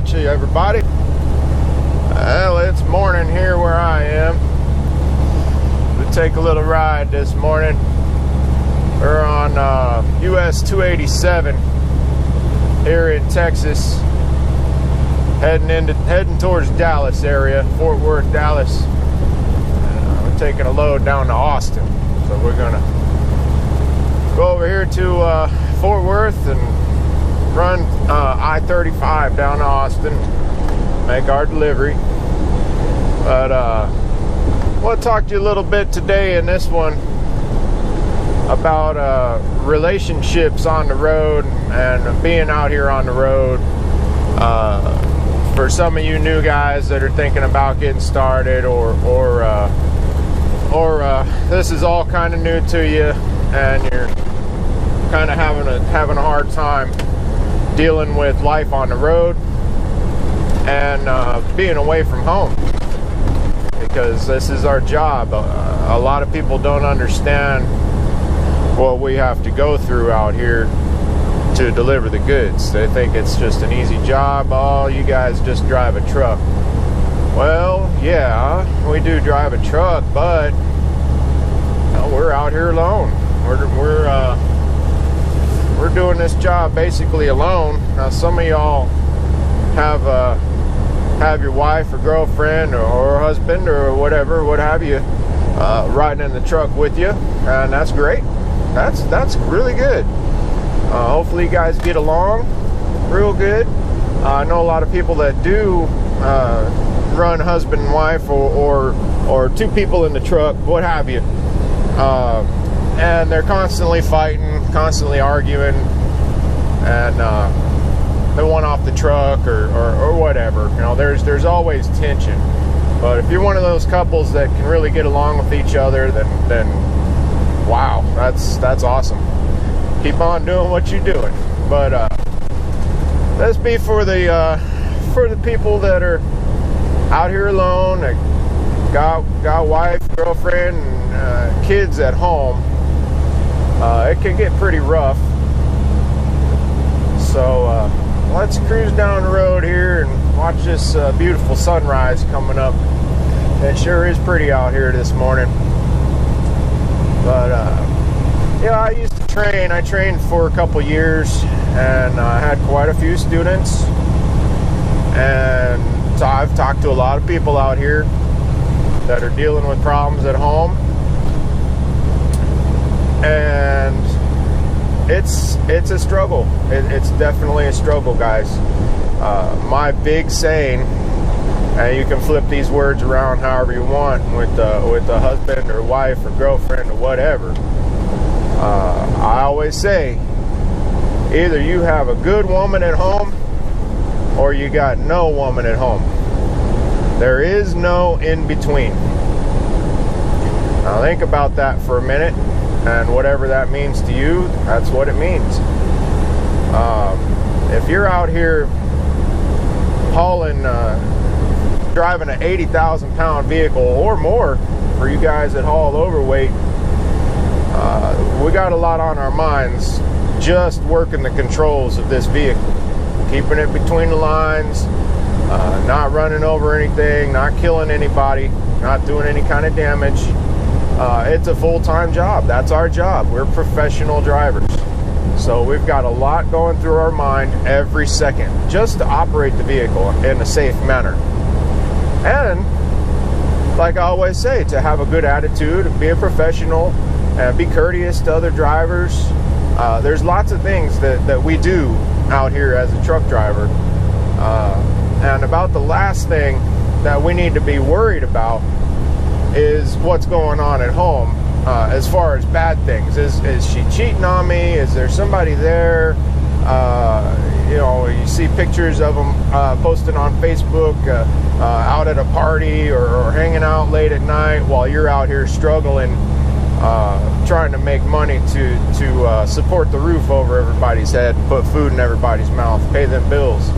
about you, everybody. Well, it's morning here where I am. We'll take a little ride this morning. We're on US 287 here in Texas, heading towards Dallas area, Fort Worth, Dallas. We're taking a load down to Austin, so we're gonna go over here to Fort Worth and run I-35 down to Austin, make our delivery. But we'll talk to you a little bit today in this one about relationships on the road and being out here on the road. For some of you new guys that are thinking about getting started, or this is all kind of new to you and you're kind of having a hard time dealing with life on the road and being away from home, because this is our job. A lot of people don't understand what we have to go through out here to deliver the goods. They think it's just an easy job. Oh, you guys just drive a truck. Well, yeah, we do drive a truck, but we're out here alone. We're doing this job basically alone. Now, some of y'all have your wife or girlfriend or husband or whatever, what have you, riding in the truck with you, and that's great. That's really good. Hopefully you guys get along real good. I know a lot of people that do run husband and wife or two people in the truck, what have you. And they're constantly fighting, constantly arguing, and they want off the truck or whatever. You know, there's always tension. But if you're one of those couples that can really get along with each other, then wow, that's awesome. Keep on doing what you're doing. But let's be for the people that are out here alone, that got wife, girlfriend, and kids at home. It can get pretty rough. So let's cruise down the road here and watch this beautiful sunrise coming up. It sure is pretty out here this morning. But yeah, I used to train. I trained for a couple years, and I had quite a few students. And so I've talked to a lot of people out here that are dealing with problems at home. And it's a struggle. It's definitely a struggle, guys. My big saying, and you can flip these words around however you want with a husband or wife or girlfriend or whatever. I always say, either you have a good woman at home or you got no woman at home. There is no in between. Now think about that for a minute, and whatever that means to you, that's what it means. If you're out here driving an 80,000 pound vehicle or more, for you guys that haul overweight, we got a lot on our minds just working the controls of this vehicle, keeping it between the lines, not running over anything, not killing anybody, not doing any kind of damage. It's a full-time job. That's our job. We're professional drivers. So we've got a lot going through our mind every second just to operate the vehicle in a safe manner. And like I always say, to have a good attitude, be a professional, and be courteous to other drivers. There's lots of things that we do out here as a truck driver. And about the last thing that we need to be worried about is what's going on at home, as far as bad things. Is she cheating on me? Is there somebody there? You know, you see pictures of them posted on Facebook, out at a party or hanging out late at night while you're out here struggling, trying to make money to support the roof over everybody's head, put food in everybody's mouth, pay them bills.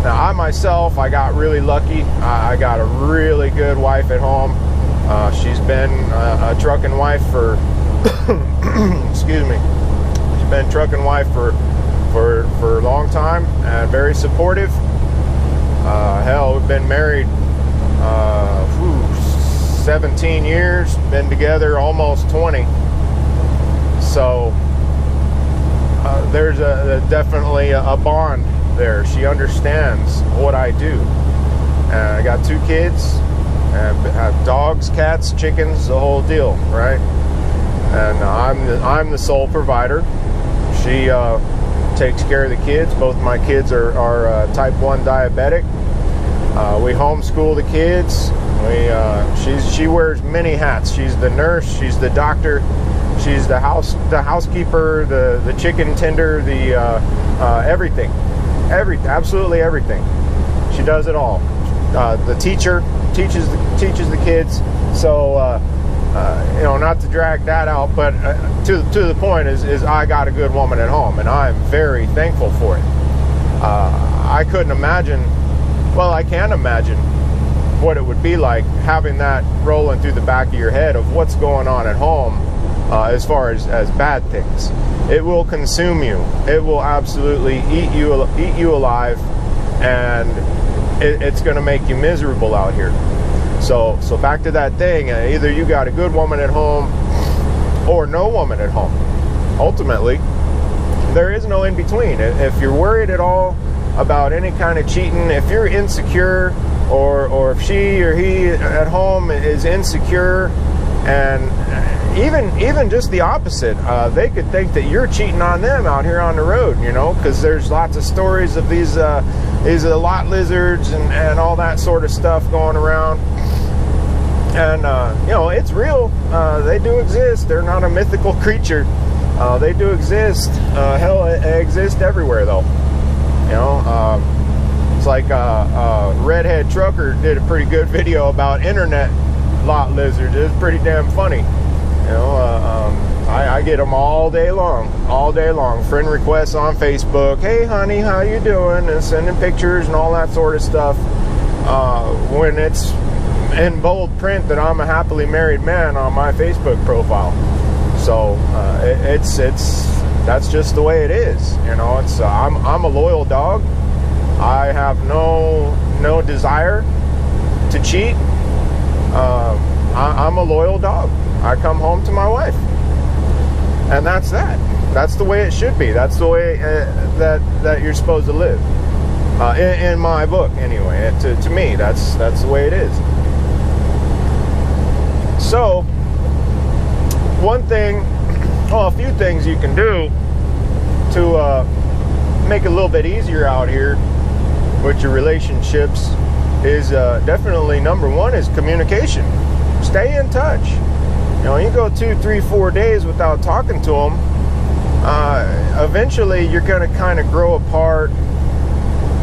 Now, I myself, I got really lucky. I got a really good wife at home. She's been a trucking wife for, excuse me, she's been trucking wife for for a long time and very supportive. Hell, we've been married 17 years, been together almost 20. So there's definitely a bond there. She understands what I do. I got 2 kids, and have dogs, cats, chickens, the whole deal, right? And I'm the sole provider. She takes care of the kids. Both my kids are type 1 diabetic. We homeschool the kids. She wears many hats. She's the nurse. She's the doctor. She's the housekeeper, the chicken tender, the everything, absolutely everything. She does it all. The teacher teaches the kids. So you know, not to drag that out, but to the point is I got a good woman at home, and I'm very thankful for it. I couldn't imagine. Well, I can imagine what it would be like having that rolling through the back of your head of what's going on at home as far as bad things. It will consume you. It will absolutely eat you alive, and it's going to make you miserable out here. So back to that thing, either you got a good woman at home or no woman at home. Ultimately, there is no in between. If you're worried at all about any kind of cheating, if you're insecure, or if she or he at home is insecure, and even just the opposite, they could think that you're cheating on them out here on the road, you know, because there's lots of stories of these lot lizards and all that sort of stuff going around. And you know, it's real. They do exist. They're not a mythical creature. They do exist. Hell, they exist everywhere, though. You know, it's like Redhead Trucker did a pretty good video about internet lot lizards. It's pretty damn funny. You know, I get them all day long. Friend requests on Facebook. Hey, honey, how you doing? And sending pictures and all that sort of stuff. When it's in bold print that I'm a happily married man on my Facebook profile. So that's just the way it is. You know, it's I'm a loyal dog. I have no desire to cheat. I'm a loyal dog. I come home to my wife, and that's that. That's the way it should be. That's the way that you're supposed to live. In my book, anyway. To me, that's the way it is. So, a few things you can do to make it a little bit easier out here with your relationships is definitely number one is communication. Stay in touch. You know, you go 2, 3, 4 days without talking to them, eventually you're going to kind of grow apart,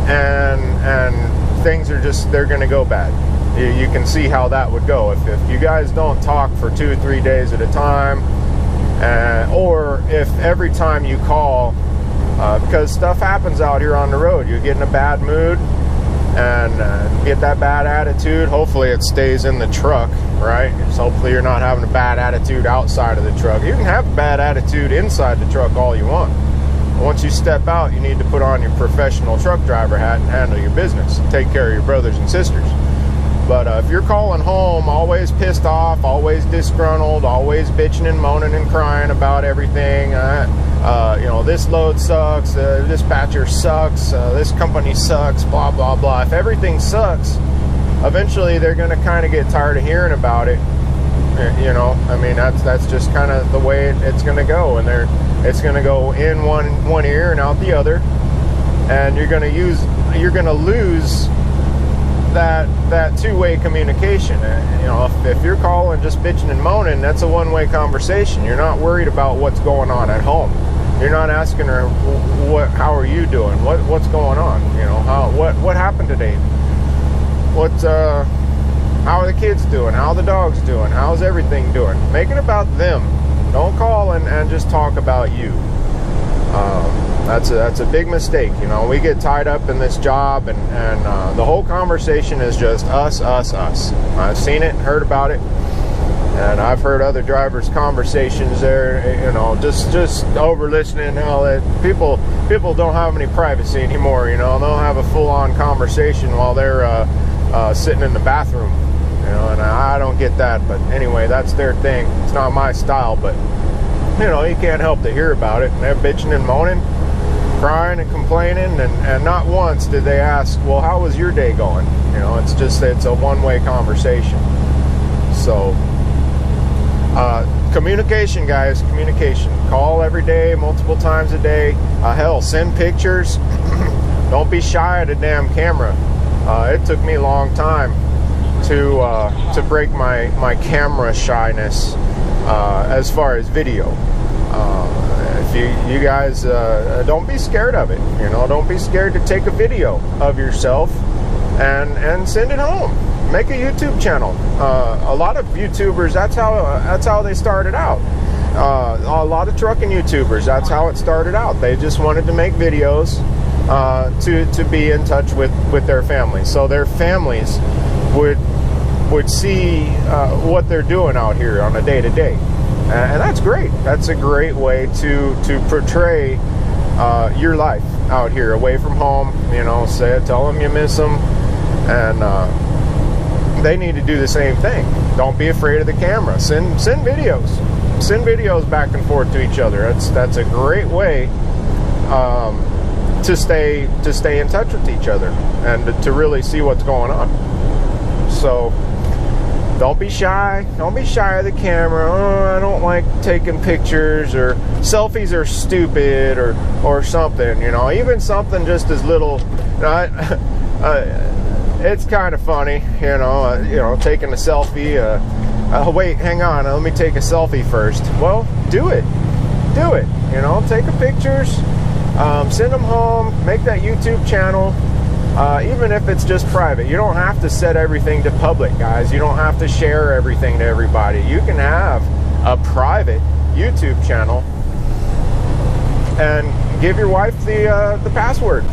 and things are they're going to go bad. You can see how that would go if you guys don't talk for 2 or 3 days at a time, or if every time you call, because stuff happens out here on the road. You get in a bad mood and get that bad attitude. Hopefully it stays in the truck, right? So hopefully you're not having a bad attitude outside of the truck. You can have a bad attitude inside the truck all you want. Once you step out, you need to put on your professional truck driver hat and handle your business. Take care of your brothers and sisters. But if you're calling home always pissed off, always disgruntled, always bitching and moaning and crying about everything, you know, this load sucks, this dispatcher sucks, this company sucks, blah, blah, blah. If everything sucks, eventually they're going to kind of get tired of hearing about it. You know, I mean, that's just kind of the way it's going to go. And it's going to go in one ear and out the other. And you're going to lose that two-way communication. You know, if you're calling just bitching and moaning, that's a one-way conversation. You're not worried about what's going on at home. You're not asking her, how are you doing? What's going on? You know, what happened today? How are the kids doing? How are the dogs doing? How's everything doing? Make it about them. Don't call and just talk about you. That's a big mistake. You know, we get tied up in this job, and the whole conversation is just us. I've seen it, heard about it, And I've heard other drivers' conversations there, you know, just over listening. People don't have any privacy anymore, you know. They'll have a full-on conversation while they're sitting in the bathroom, you know, and I don't get that. But anyway, that's their thing. It's not my style, but, you know, you can't help to hear about it. And they're bitching and moaning, crying and complaining, and not once did they ask, well, how was your day going? You know, it's a one-way conversation. So communication, guys, communication. Call every day, multiple times a day. Hell, send pictures. Don't be shy of the damn camera. It took me a long time to break my camera shyness as far as video. If you guys don't be scared of it, you know, don't be scared to take a video of yourself and send it home. Make a YouTube channel. A lot of YouTubers, that's how they started out. A lot of trucking YouTubers, that's how it started out. They just wanted to make videos to be in touch with their families, so their families would see what they're doing out here on a day-to-day. And that's great. That's a great way to portray your life out here away from home. You know, tell them you miss them, and they need to do the same thing. Don't be afraid of the camera. Send videos back and forth to each other. That's a great way to stay in touch with each other and to really see what's going on. So don't be shy. Don't be shy of the camera. Oh, I don't like taking pictures, or selfies are stupid, or something. You know, even something just as little. It's kind of funny, you know, taking a selfie. Wait, hang on, let me take a selfie first. Well, do it. You know, take the pictures, send them home, make that YouTube channel. Even if it's just private, you don't have to set everything to public, guys. You don't have to share everything to everybody. You can have a private YouTube channel and give your wife the password,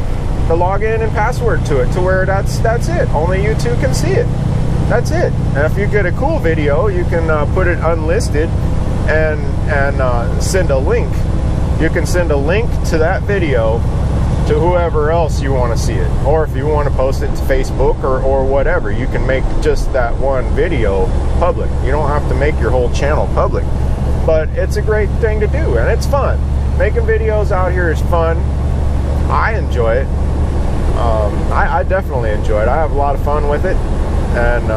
the login and password to it, to where that's it. Only you two can see it. That's it. And if you get a cool video, you can put it unlisted and send a link. You can send a link to that video to whoever else you want to see it. Or if you want to post it to Facebook or whatever, you can make just that one video public. You don't have to make your whole channel public. But it's a great thing to do, and it's fun. Making videos out here is fun. I enjoy it. I definitely enjoy it. I have a lot of fun with it, and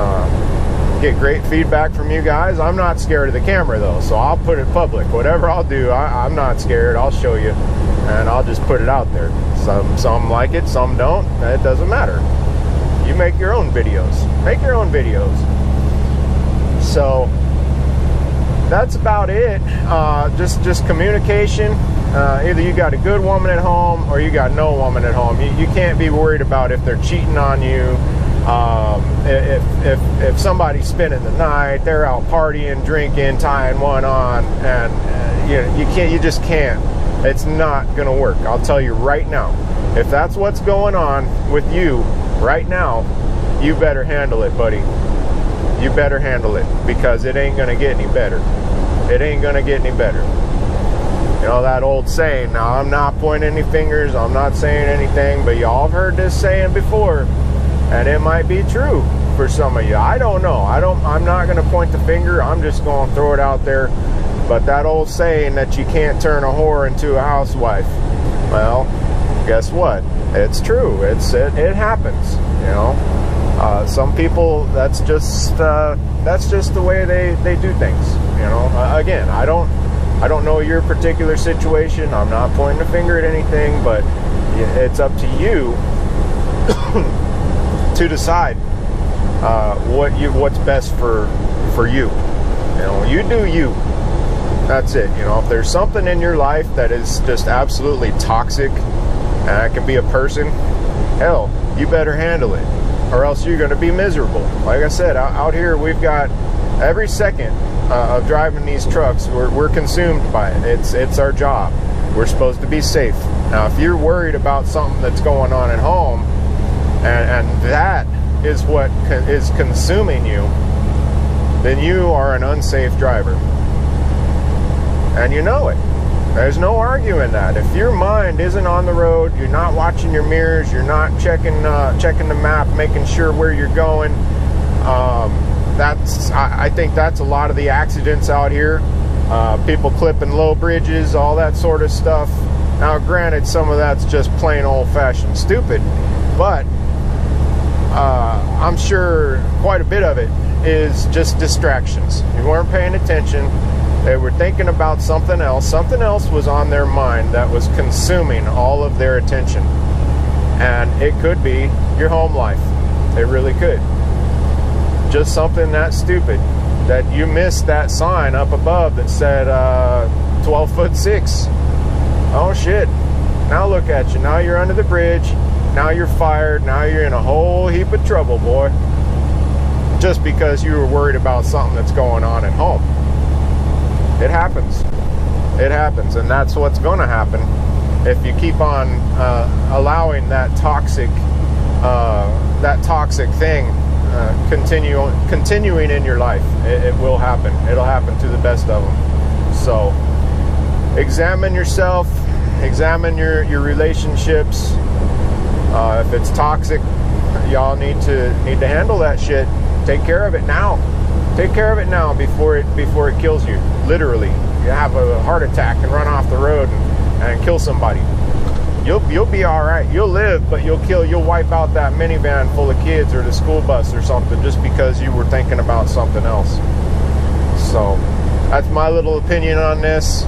get great feedback from you guys. I'm not scared of the camera though, so I'll put it public. Whatever I'll do, I'm not scared. I'll show you, and I'll just put it out there. Some like it, some don't. It doesn't matter. You make your own videos. Make your own videos. So that's about it. Just communication. Either you got a good woman at home or you got no woman at home. You can't be worried about if they're cheating on you. If somebody's spending the night, they're out partying, drinking, tying one on, and you just can't. It's not gonna work. I'll tell you right now. If that's what's going on with you right now, you better handle it, buddy. You better handle it, because it ain't gonna get any better. It ain't gonna get any better. You know that old saying. Now, I'm not pointing any fingers, I'm not saying anything, but y'all have heard this saying before, and it might be true for some of you. I don't know. I'm not gonna point the finger. I'm just gonna throw it out there. But that old saying that you can't turn a whore into a housewife, well, guess what? It's true. It happens. You know, some people, that's just the way they do things. You know, again, I don't know your particular situation. I'm not pointing a finger at anything, but it's up to you to decide what's best for you. You know, you do you. That's it. You know, if there's something in your life that is just absolutely toxic, and it can be a person, hell, you better handle it, or else you're going to be miserable. Like I said, out here we've got every second of driving these trucks, we're consumed by it. It's our job. We're supposed to be safe. Now, if you're worried about something that's going on at home, and that is what is consuming you, then you are an unsafe driver. And you know it. There's no arguing that. If your mind isn't on the road, you're not watching your mirrors, you're not checking the map, making sure where you're going. I think that's a lot of the accidents out here. People clipping low bridges, all that sort of stuff. Now, granted, some of that's just plain old-fashioned stupid, but I'm sure quite a bit of it is just distractions. You weren't paying attention. They were thinking about something else. Something else was on their mind that was consuming all of their attention. And it could be your home life. It really could. Just something that stupid that you missed that sign up above that said 12'6". Oh shit. Now look at you. Now you're under the bridge. Now you're fired. Now you're in a whole heap of trouble, boy. Just because you were worried about something that's going on at home. It happens. It happens, and that's what's going to happen if you keep on allowing that toxic thing continuing in your life. It will happen. It'll happen to the best of them. So examine yourself. Examine your relationships. If it's toxic, y'all need to handle that shit. Take care of it now. Take care of it now before it kills you. Literally, you have a heart attack and run off the road and kill somebody. You'll be all right. You'll live, but you'll wipe out that minivan full of kids or the school bus or something just because you were thinking about something else. So that's my little opinion on this.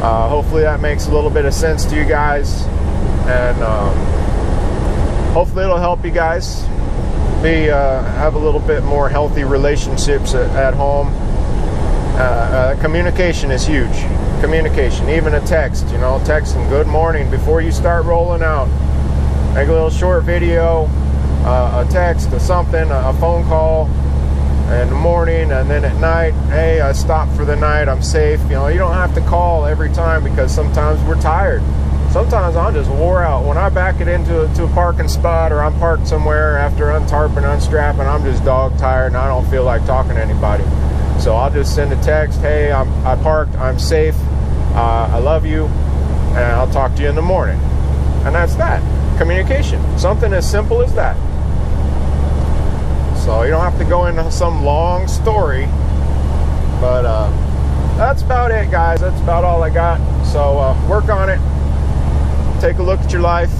Hopefully that makes a little bit of sense to you guys, and hopefully it'll help you guys have a little bit more healthy relationships at home. Communication is huge. Communication, even a text, texting good morning before you start rolling out. Make a little short video, a text, or something, a phone call in the morning, and then at night, hey, I stopped for the night, I'm safe. You don't have to call every time, because sometimes we're tired. Sometimes I'm just wore out. When I back it into a parking spot, or I'm parked somewhere after untarping, unstrapping, I'm just dog tired and I don't feel like talking to anybody. So I'll just send a text, hey, I parked, I'm safe, I love you, and I'll talk to you in the morning. And that's that. Communication. Something as simple as that. So you don't have to go into some long story, but that's about it, guys. That's about all I got. So work on it. Take a look at your life.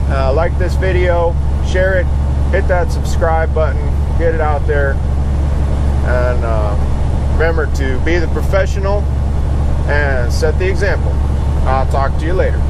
Like this video, share it, hit that subscribe button, get it out there, and remember to be the professional and set the example. I'll talk to you later.